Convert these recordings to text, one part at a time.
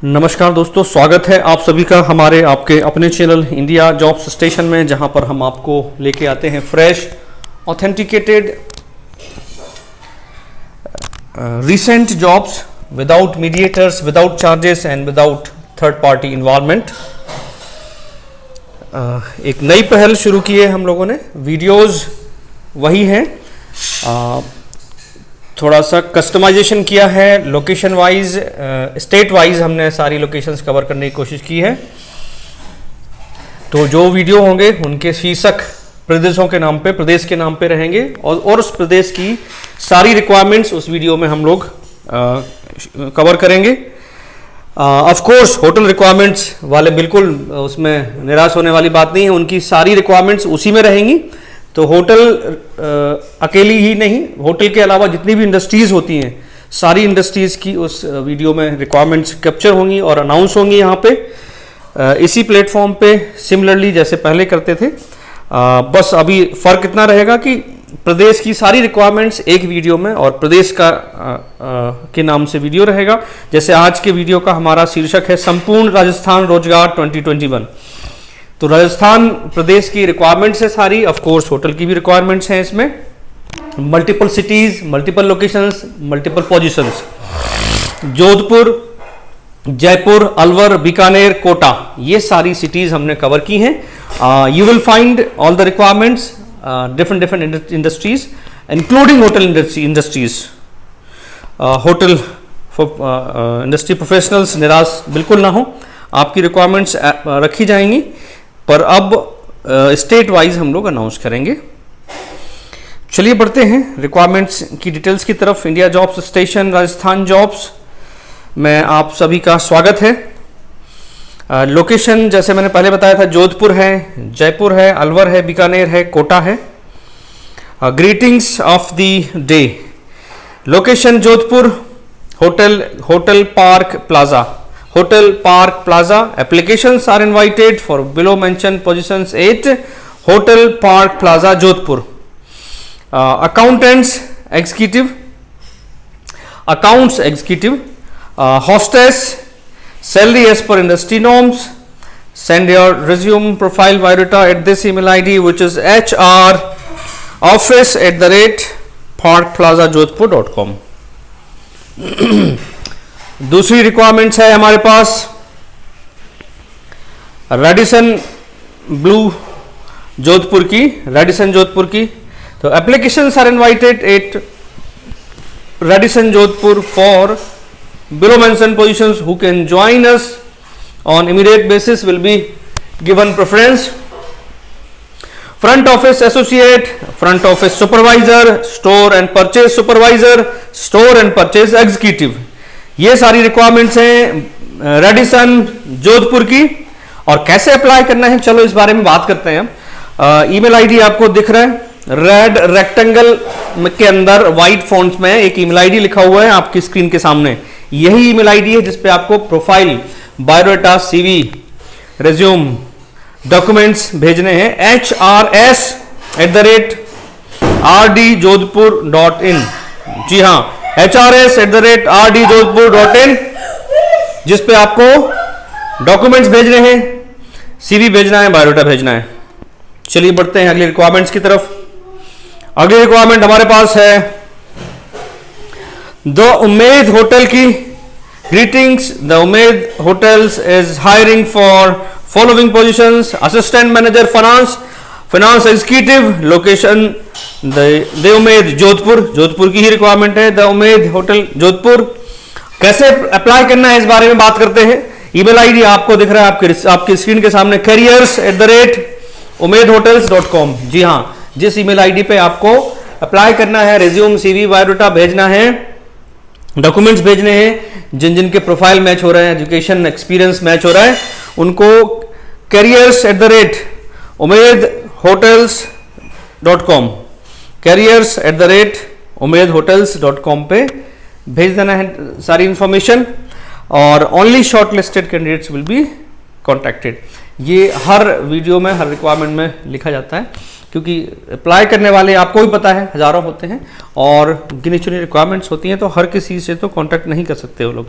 नमस्कार दोस्तों, स्वागत है आप सभी का हमारे आपके अपने चैनल इंडिया जॉब्स स्टेशन में, जहां पर हम आपको लेके आते हैं fresh authenticated recent jobs without mediators, without charges and without third party involvement. एक नई पहल शुरू की है हम लोगों ने। वीडियोस वही हैं, थोड़ा सा कस्टमाइजेशन किया है, लोकेशन वाइज, स्टेट वाइज हमने सारी लोकेशंस कवर करने की कोशिश की है। तो जो वीडियो होंगे उनके शीर्षक प्रदेशों के नाम पे, प्रदेश के नाम पे रहेंगे और उस प्रदेश की सारी रिक्वायरमेंट्स उस वीडियो में हम लोग कवर करेंगे। ऑफ कोर्स होटल रिक्वायरमेंट्स वाले बिल्कुल उसमें निराश होने वाली बात नहीं है, उनकी सारी रिक्वायरमेंट्स उसी में रहेंगी। तो होटल अकेली ही नहीं, होटल के अलावा जितनी भी इंडस्ट्रीज़ होती हैं, सारी इंडस्ट्रीज़ की उस वीडियो में रिक्वायरमेंट्स कैप्चर होंगी और अनाउंस होंगी यहाँ पे, इसी प्लेटफॉर्म पे सिमिलरली जैसे पहले करते थे। बस अभी फ़र्क इतना रहेगा कि प्रदेश की सारी रिक्वायरमेंट्स एक वीडियो में और प्रदेश का के नाम से वीडियो रहेगा। जैसे आज के वीडियो का हमारा शीर्षक है संपूर्ण राजस्थान रोजगार 2021। तो राजस्थान प्रदेश की रिक्वायरमेंट्स है सारी, ऑफ कोर्स होटल की भी रिक्वायरमेंट्स हैं इसमें। Multiple cities, multiple locations, multiple positions. Jodhpur, Jaipur, Alwar, Bikaner, Kota, ये सारी सिटीज हमने कवर की हैं। You will find all the requirements, different industries including hotel industries. Hotel industry professionals निराश बिल्कुल ना हो, आपकी रिक्वायरमेंट्स रखी जाएंगी, पर अब स्टेट वाइज हम लोग अनाउंस करेंगे। चलिए बढ़ते हैं रिक्वायरमेंट्स की डिटेल्स की तरफ। India jobs station, Rajasthan jobs में आप सभी का स्वागत है। लोकेशन जैसे मैंने पहले बताया था, जोधपुर है, जयपुर है, अलवर है, बीकानेर है, कोटा है। Greetings of the day. Location Jodhpur, hotel park plaza, Hotel Park Plaza. Applications are invited for below mentioned positions at Hotel Park Plaza, Jodhpur. Accountants executive, accounts executive, hostess, salary as per industry norms. Send your resume, profile, biodata at this email ID, which is hroffice@parkplazajodhpur.com. दूसरी requirements है हमारे पास Radisson Blu Jodhpur की, Radisson Jodhpur की। तो applications are invited at Radisson Jodhpur for below mention positions. Who can join us on immediate basis will be given preference. Front office associate, front office supervisor, store and purchase supervisor, store and purchase executive, ये सारी requirements हैं Radisson Jodhpur की। और कैसे apply करना है, चलो इस बारे में बात करते हैं। ईमेल आईडी आपको दिख रहा है, रेड रेक्टेंगल के अंदर व्हाइट फॉन्ट्स में एक ईमेल आईडी लिखा हुआ है आपकी स्क्रीन के सामने। यही ईमेल आईडी है जिसपे आपको profile, biodata, CV, resume, documents भेजने हैं। hrs@rdjodhpur.in। जी हाँ, hrs@rdjodhpur.in, जिस पे आपको डॉक्यूमेंट्स भेजने हैं, सीवी भेजना है, बायोडाटा भेजना है। चलिए बढ़ते हैं अगली रिक्वायरमेंट्स की तरफ। अगली रिक्वायरमेंट हमारे पास है द उम्मेद होटल की। Greetings, the Ummed hotels is hiring for following positions: assistant manager finance, finance executive. Location the Ummed Jodhpur, Jodhpur की ही रिक्वायरमेंट है, द उम्मेद होटल जोधपुर। कैसे अप्लाई करना है इस बारे में बात करते हैं। ईमेल आईडी आपको दिख रहा है आपकी स्क्रीन के सामने, careers@umedhotels.com। जी हाँ, जिस ईमेल आईडी पे आपको अप्लाई करना है, रिज्यूम, सीवी, बायोडाटा भेजना है, डॉक्यूमेंट्स भेजने हैं, जिन जिन के प्रोफाइल मैच हो रहे हैं, एजुकेशन एक्सपीरियंस मैच हो रहा है, उनको careers@umedhotels.com, careers@umedhotels.com पे भेज देना है सारी इंफॉर्मेशन, और only short listed candidates will be contacted. ये हर वीडियो में, हर रिक्वायरमेंट में लिखा जाता है। क्योंकि अप्लाई करने वाले आपको भी पता है हज़ारों होते हैं और गिनी चुनी रिक्वायरमेंट्स होती हैं, तो हर किसी से तो कांटेक्ट नहीं कर सकते वो लोग।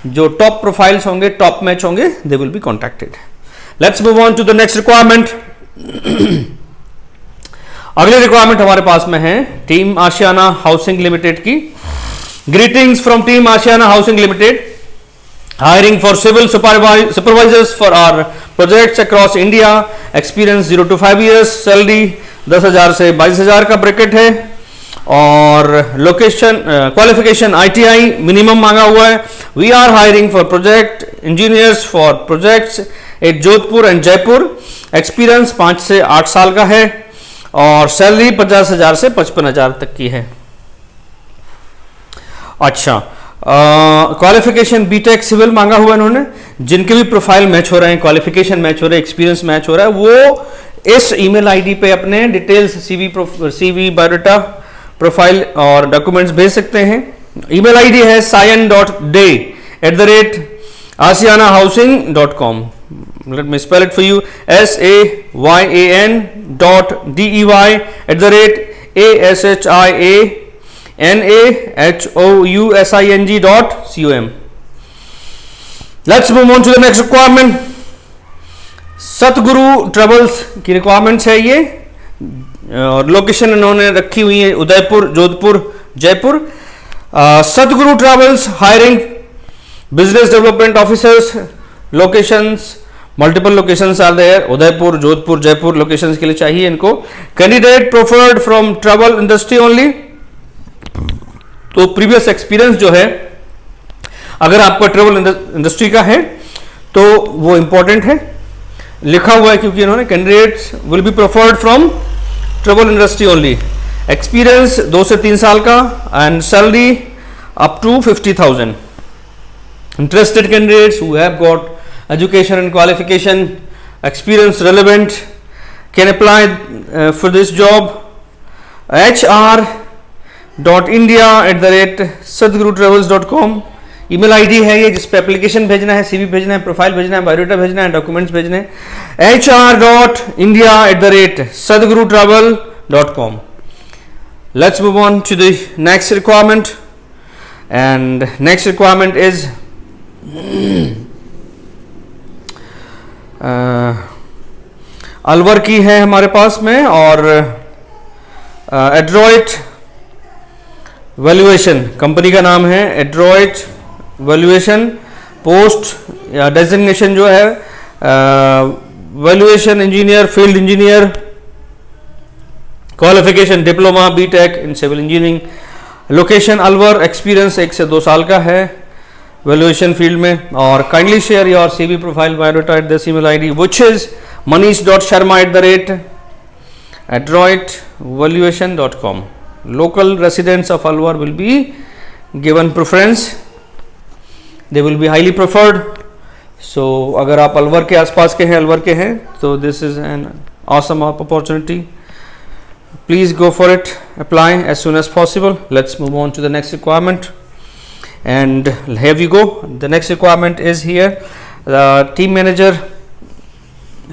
जो टॉप प्रोफाइल्स होंगे, टॉप मैच होंगे, they will be contacted. Let's move on to the next requirement. अगली रिक्वायरमेंट हमारे पास में है टीम आशियाना हाउसिंग लिमिटेड की। Greetings from team Ashiana housing limited. Hiring for civil supervisors for our projects across India. Experience 0 to 5 years. Salary 10,000 से 22,000 का bracket है और लोकेशन क्वालिफिकेशन ITI मिनिमम मांगा हुआ है। We are hiring for project engineers for projects at Jodhpur and Jaipur. Experience 5 से 8 साल का है और सैलरी 50,000 से 55,000 तक की है। अच्छा, क्वालिफिकेशन बीटेक सिविल मांगा हुआ इन्होंने। जिनके भी प्रोफाइल मैच हो रहे हैं, क्वालिफिकेशन मैच हो रहे हैं, एक्सपीरियंस मैच हो रहा है, वो इस ईमेल आईडी पे अपने डिटेल्स सीवी बायोडाटा प्रोफाइल और डॉक्यूमेंट्स भेज सकते हैं। ईमेल आईडी है sayan.dey@asianahousing.com। Let me spell it for you. sayan.dey@asianahousing.com। Let's move on to the next requirement. Satguru travels की रिक्वायरमेंट्स है ये और लोकेशन इन्होंने रखी हुई है Udaipur, Jodhpur, Jaipur. Satguru travels hiring business development officers. Locations multiple locations are there, Udaipur, Jodhpur, Jaipur locations के लिए चाहिए इनको। Candidate preferred from travel industry only. तो प्रीवियस एक्सपीरियंस जो है अगर आपका ट्रेवल इंडस्ट्री का है तो वो इंपॉर्टेंट है, लिखा हुआ है क्योंकि इन्होंने candidates will be preferred from travel industry only. Experience 2 से 3 साल का and salary up to 50,000। Interested candidates who have got education and qualification experience relevant can apply for this job. hr.india@sadgurutravels.com email ID है ये जिस पे application भेजना है, CV भेजना है, प्रोफाइल भेजना है, बायोडाटा भेजना है, डॉक्यूमेंट्स भेजने हैं। hr.india@sadgurutravel.com। Let's move on to the next requirement and next requirement is Alwar की है हमारे पास में और एड्रॉइट वैल्यूएशन कंपनी का नाम है। एड्रॉइट वैल्यूएशन पोस्ट या डेजिग्नेशन जो है valuation engineer, field engineer. Qualification diploma BTech in civil engineering. Location Alwar. Experience 1 से 2 साल का है वैल्यूएशन फील्ड में। और kindly share your CV profile biodata at this email ID which is manish.sharma@adroitvaluation.com। local residents of Alwar will be given preference, they will be highly preferred। so अगर आप अलवर के आसपास के हैं, अलवर के हैं, तो this is an awesome opportunity, please go for it, apply as soon as possible। let's move on to the next requirement and here we go। the next requirement is here the team manager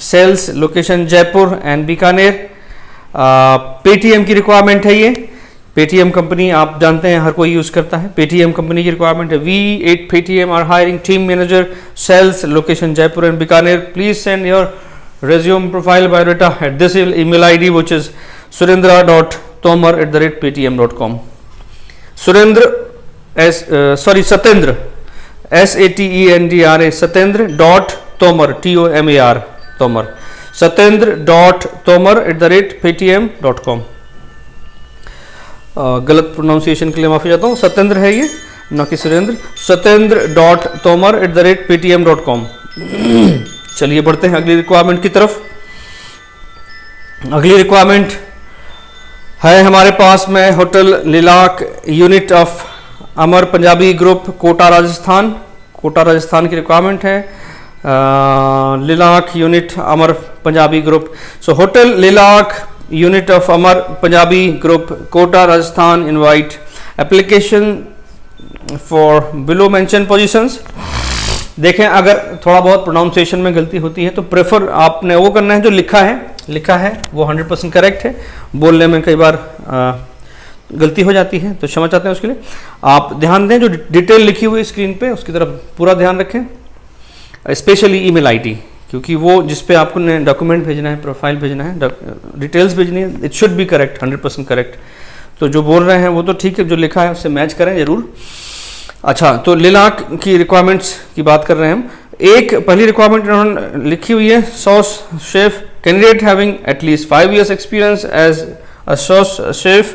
sales. Location Jaipur and Bikaner. Paytm की requirement है ये। Paytm company आप जानते हैं हर कोई use करता है, Paytm company की रिक्वायरमेंट है। V8 Paytm are hiring team manager sales. Location Jaipur and Bikaner. Please send your resume profile biodata at this email ID which is surendra.tomar@ptm.com। Surendra Satendra SATENDRA Satendra.tomar TOMAR Tomar Satendra.tomar@ptm.com। गलत pronunciation के लिए माफी चाहता हूँ, सत्येंद्र है ये, न कि सुरेंद्र। Satendra.tomar@ptm.com। चलिए बढ़ते हैं अगली रिक्वायरमेंट की तरफ। अगली रिक्वायरमेंट है हमारे पास में hotel Lilac unit of Amar Punjabi group Kota Rajasthan. Kota Rajasthan की रिक्वायरमेंट है। Lilac unit Amar Punjabi group. So hotel Lilac unit of Amar Punjabi group Kota Rajasthan invite application for below mention positions. देखें अगर थोड़ा बहुत प्रोनाउंसिएशन में गलती होती है तो प्रेफर आपने वो करना है जो लिखा है, लिखा है वो 100% करेक्ट है। बोलने में कई बार गलती हो जाती है तो क्षमा चाहते हैं उसके लिए। आप ध्यान दें, जो डिटेल लिखी हुई स्क्रीन पे उसकी तरफ पूरा ध्यान रखें, स्पेशली ईमेल आईडी, क्योंकि वो जिस पे आपको डॉक्यूमेंट भेजना है, प्रोफाइल भेजना है, डिटेल्स भेजनी है, it should be correct, 100% correct. तो जो बोल रहे हैं वो तो ठीक है, जो लिखा है उससे मैच करें जरूर। अच्छा, तो लिलाक की रिक्वायरमेंट्स की बात कर रहे हैं हम। एक पहली रिक्वायरमेंट इन्होंने लिखी हुई है, sous chef candidate having at least 5 years experience as a sous chef,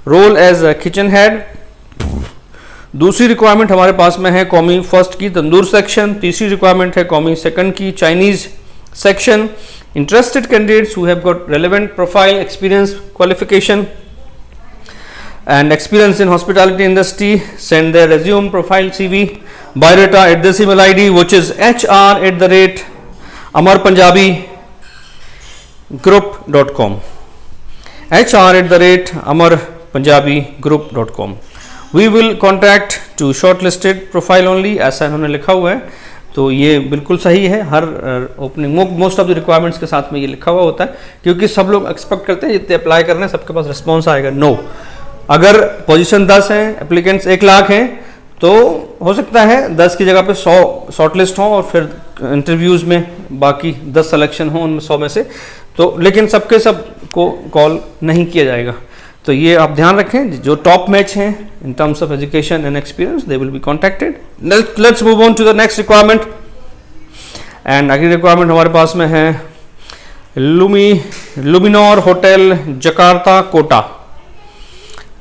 role as a kitchen head. दूसरी रिक्वायरमेंट हमारे पास में है कौमी फर्स्ट की तंदूर सेक्शन। तीसरी रिक्वायरमेंट है कौमी सेकंड की Chinese section. Interested candidates who have got relevant profile, experience, qualification and experience in hospitality industry send their resume, profile, CV, biodata at this email ID, which is hr@amarpunjabigroup.com, hr@amarpunjabigroup.com। we will contact to shortlisted profile only, ऐसा इन्होंने लिखा हुआ है, तो ये बिल्कुल सही है। हर opening most of the requirements के साथ में ये लिखा हुआ होता है, क्योंकि सब लोग एक्सपेक्ट करते हैं जितने अप्लाई कर रहे हैं सबके पास रिस्पॉन्स आएगा। नो, अगर पोजीशन 10 हैं, एप्लीकेंट्स 1 लाख हैं, तो हो सकता है 10 की जगह पे 100 शॉर्टलिस्ट हों और फिर इंटरव्यूज़ में बाकी 10 सिलेक्शन हों उनमें 100 में से, तो लेकिन सबके सब को कॉल नहीं किया जाएगा। तो ये आप ध्यान रखें, जो टॉप मैच हैं in terms of education and experience, they will be contacted. Let's move on to the next requirement. And अगली रिक्वायरमेंट हमारे पास में है Luminor hotel Jakarta Kota.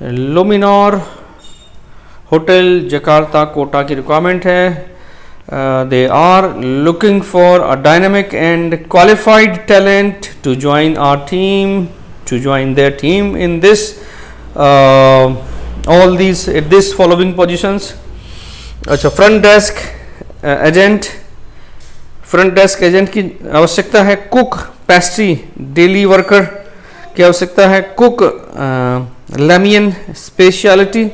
Luminor hotel Jakarta Kota की रिक्वायरमेंट है। They are looking for a dynamic and qualified talent to join our team, to join their team in this all these at this following positions. अच्छा, front desk agent की आवश्यकता है। Cook, pastry, daily worker की आवश्यकता है। Cook, लेमियन speciality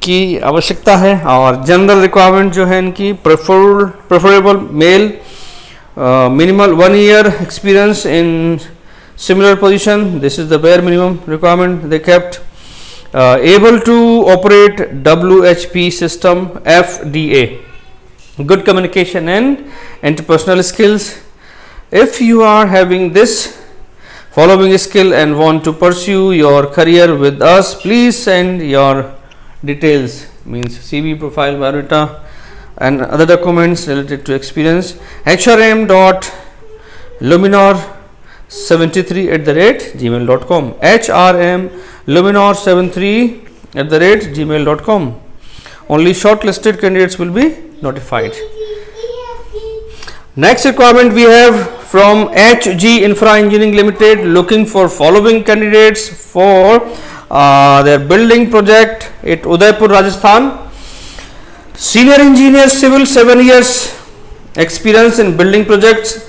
की आवश्यकता है। और जनरल रिक्वायरमेंट जो है इनकी, preferable male, minimal 1 year experience in similar position, this is the bare minimum requirement they kept. Able to operate WHP system, FDA, good communication and interpersonal skills. If you are having this following skill and want to pursue your career with us, please send your details, means CV, profile, biodata and other documents related to experience. hrm.luminor73@gmail.com, hrm.luminor73@gmail.com. only shortlisted candidates will be notified. Next requirement we have from HG Infra Engineering Limited, looking for following candidates for their building project at Udaipur, Rajasthan. Senior engineer civil, 7 years experience in building projects.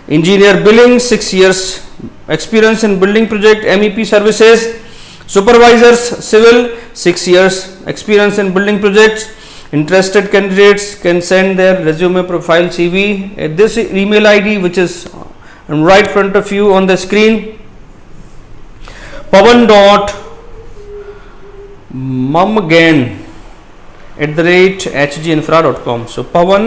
Engineer billing, 6 years experience in building project MEP services. Supervisors civil, 6 years experience in building projects. Interested candidates can send their resume, profile, CV at this email ID, which is right front of you on the screen. pawan.mamgan@hginfra.com. so pawan,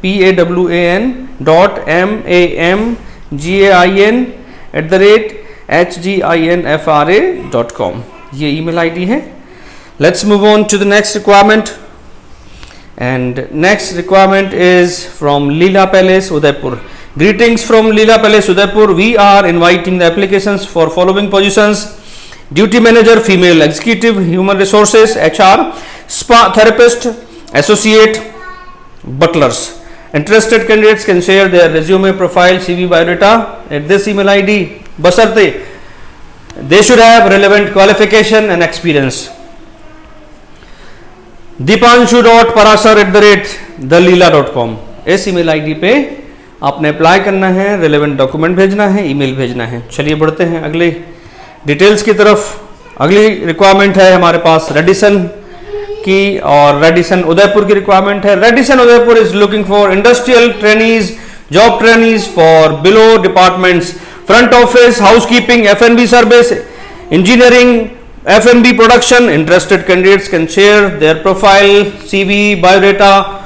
pawan@hginfra.com, ये email ID है। Let's move on to the next requirement. And next requirement is from Leela Palace, Udaipur. Greetings from Leela Palace, Udaipur. We are inviting the applications for following positions: duty manager, female, executive, human resources, HR, spa therapist, associate, butlers. Interested candidates can share their resume, profile, CV, biodata at this email ID. Basarte they should have relevant qualification and experience. dipanshu.parasar@theleela.com, इस email ID पे आपने apply करना है, relevant document भेजना है, email भेजना है। चलिए बढ़ते हैं अगले डिटेल्स की तरफ। अगली रिक्वायरमेंट है हमारे पास रेडिसन की, और रेडिसन उदयपुर की रिक्वायरमेंट है। Radisson Udaipur is looking for industrial trainees, job trainees for below departments front office, housekeeping, F&B service, engineering, F&B production. Interested candidates can share their profile, CV, biodata,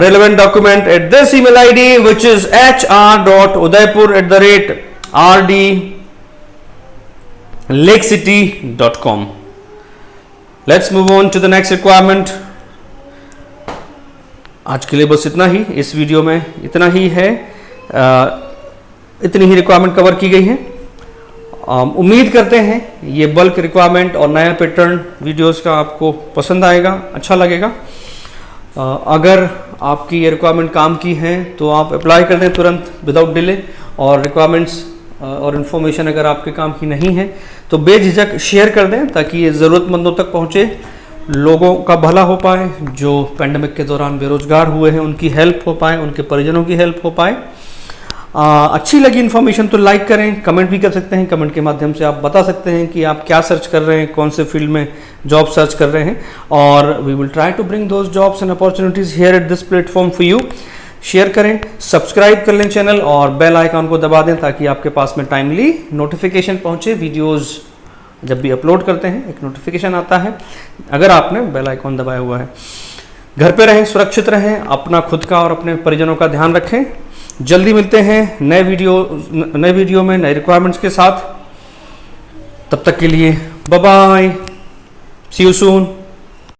relevant document at this email ID, which is hr.udaipur@rdlakecity.com. Let's move on to the next requirement. आज के लिए बस इतना ही, इस video में इतना ही है, इतनी ही रिक्वायरमेंट कवर की गई है। उम्मीद करते हैं ये बल्क रिक्वायरमेंट और नया पैटर्न वीडियोस का आपको पसंद आएगा, अच्छा लगेगा। अगर आपकी ये रिक्वायरमेंट काम की है तो आप अप्लाई कर दें तुरंत विदाउट डिले, और रिक्वायरमेंट्स और इन्फॉर्मेशन अगर आपके काम की नहीं है तो बेझिझक शेयर कर दें, ताकि ये ज़रूरतमंदों तक पहुँचे, लोगों का भला हो पाए, जो पेंडेमिक के दौरान बेरोजगार हुए हैं उनकी हेल्प हो पाए, उनके परिजनों की हेल्प हो पाए। अच्छी लगी इन्फॉर्मेशन तो लाइक करें, कमेंट भी कर सकते हैं। कमेंट के माध्यम से आप बता सकते हैं कि आप क्या सर्च कर रहे हैं, कौन से फील्ड में जॉब सर्च कर रहे हैं, और we will try to bring those jobs and opportunities here at this platform for you. Share करें, सब्सक्राइब कर लें चैनल और बेल आइकॉन को दबा दें, ताकि आपके पास में टाइमली नोटिफिकेशन पहुंचे। वीडियोस जब भी अपलोड करते हैं एक नोटिफिकेशन आता है, अगर आपने बेल आइकॉन दबाया हुआ है। घर पे रहें, सुरक्षित रहें, अपना खुद का और अपने परिजनों का ध्यान रखें। जल्दी मिलते हैं नए वीडियो में नए रिक्वायरमेंट्स के साथ। तब तक के लिए bye bye, see you soon.